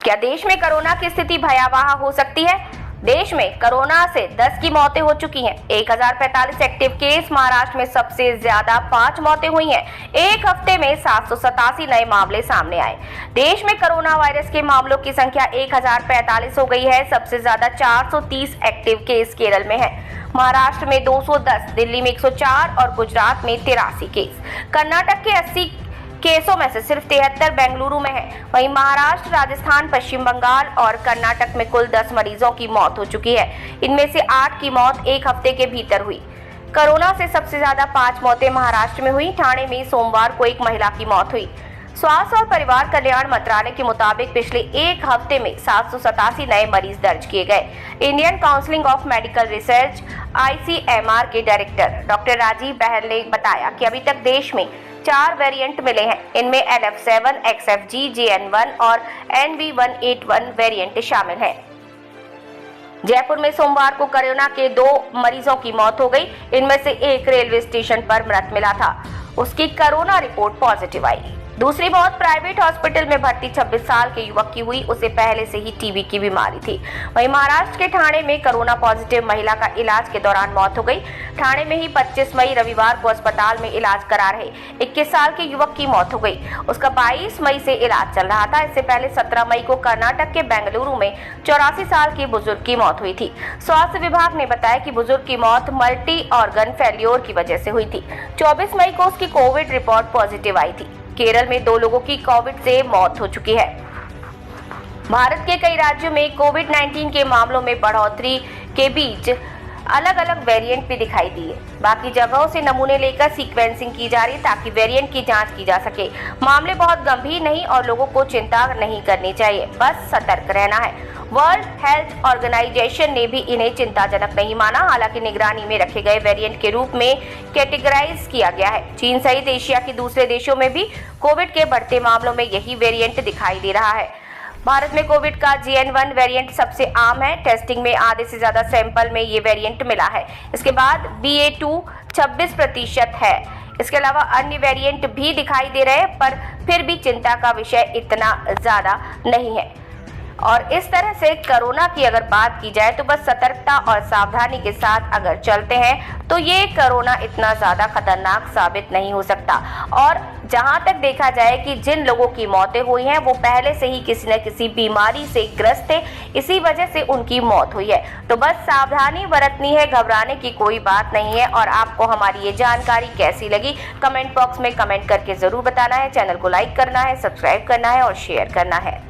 क्या देश में कोरोना की स्थिति भयावह हो सकती है? देश में कोरोना से 10 की मौतें हो चुकी हैं। 1045 एक्टिव केस। महाराष्ट्र में सबसे ज्यादा 5 मौतें हुई हैं। एक हफ्ते में 787 नए मामले सामने आए। देश में कोरोना वायरस के मामलों की संख्या 1045 हो गई है। सबसे ज्यादा 430 एक्टिव केस केरल में है। महाराष्ट्र में 210, दिल्ली में 104 और गुजरात में 83 केस। कर्नाटक के 80 केसों में से सिर्फ 73 बेंगलुरु में है। वहीं महाराष्ट्र, राजस्थान, पश्चिम बंगाल और कर्नाटक में कुल 10 मरीजों की मौत हो चुकी है। इनमें से 8 की मौत एक हफ्ते के भीतर हुई। कोरोना से सबसे ज्यादा 5 मौतें महाराष्ट्र में हुई। ठाणे में सोमवार को एक महिला की मौत हुई। स्वास्थ्य और परिवार कल्याण मंत्रालय के मुताबिक पिछले एक हफ्ते में 787 नए मरीज दर्ज किए गए। Indian council of medical research (ICMR) के डायरेक्टर डॉक्टर राजीव बहल ने बताया कि अभी तक देश में 4 वेरिएंट मिले हैं। इनमें LF7, XFG, JN1 और NV181 वेरिएंट शामिल हैं। जयपुर में सोमवार को कोरोना के 2 मरीजों की मौत हो गई। इनमें से एक रेलवे स्टेशन पर मृत मिला था। उसकी कोरोना रिपोर्ट पॉजिटिव आई। दूसरी मौत प्राइवेट हॉस्पिटल में भर्ती 26 साल के युवक की हुई। उसे पहले से ही टीबी की बीमारी थी। वहीं महाराष्ट्र के ठाणे में कोरोना पॉजिटिव महिला का इलाज के दौरान मौत हो गई। ठाणे में ही 25 मई रविवार को अस्पताल में इलाज करा रहे 21 साल के युवक की मौत हो गई। उसका 22 मई से इलाज चल रहा था। इससे पहले 17 मई को कर्नाटक के बेंगलुरु में 84 साल की बुजुर्ग की मौत हुई थी। स्वास्थ्य विभाग ने बताया कि बुजुर्ग की मौत मल्टी ऑर्गन फेल्योर की वजह से हुई थी। 24 मई को उसकी कोविड रिपोर्ट पॉजिटिव आई थी। केरल में 2 लोगों की कोविड से मौत हो चुकी है। भारत के कई राज्यों में कोविड-19 के मामलों में बढ़ोतरी के बीच अलग अलग वेरिएंट भी दिखाई दिए। बाकी जगहों से नमूने लेकर सीक्वेंसिंग की जा रही ताकि वेरिएंट की जांच की जा सके। मामले बहुत गंभीर नहीं और लोगों को चिंता नहीं करनी चाहिए, बस सतर्क रहना है। वर्ल्ड हेल्थ ऑर्गेनाइजेशन ने भी इन्हें चिंताजनक नहीं माना। हालांकि निगरानी में रखे गए वेरिएंट के रूप में कैटेगराइज किया गया है। चीन सहित एशिया के दूसरे देशों में भी कोविड के बढ़ते मामलों में यही वेरिएंट दिखाई दे रहा है। भारत में कोविड का JN1 वेरिएंट सबसे आम है। टेस्टिंग में आधे से ज्यादा सैंपल में ये वेरिएंट मिला है। इसके बाद BA2 26% है। इसके अलावा अन्य वेरिएंट भी दिखाई दे रहे हैं, पर फिर भी चिंता का विषय इतना ज्यादा नहीं है। और इस तरह से कोरोना की अगर बात की जाए तो बस सतर्कता और सावधानी के साथ अगर चलते हैं तो ये कोरोना इतना ज्यादा खतरनाक साबित नहीं हो सकता। और जहां तक देखा जाए कि जिन लोगों की मौतें हुई हैं वो पहले से ही किसी न किसी बीमारी से ग्रस्त थे, इसी वजह से उनकी मौत हुई है। तो बस सावधानी बरतनी है, घबराने की कोई बात नहीं है। और आपको हमारी ये जानकारी कैसी लगी कमेंट बॉक्स में कमेंट करके जरूर बताना है। चैनल को लाइक करना है, सब्सक्राइब करना है और शेयर करना है।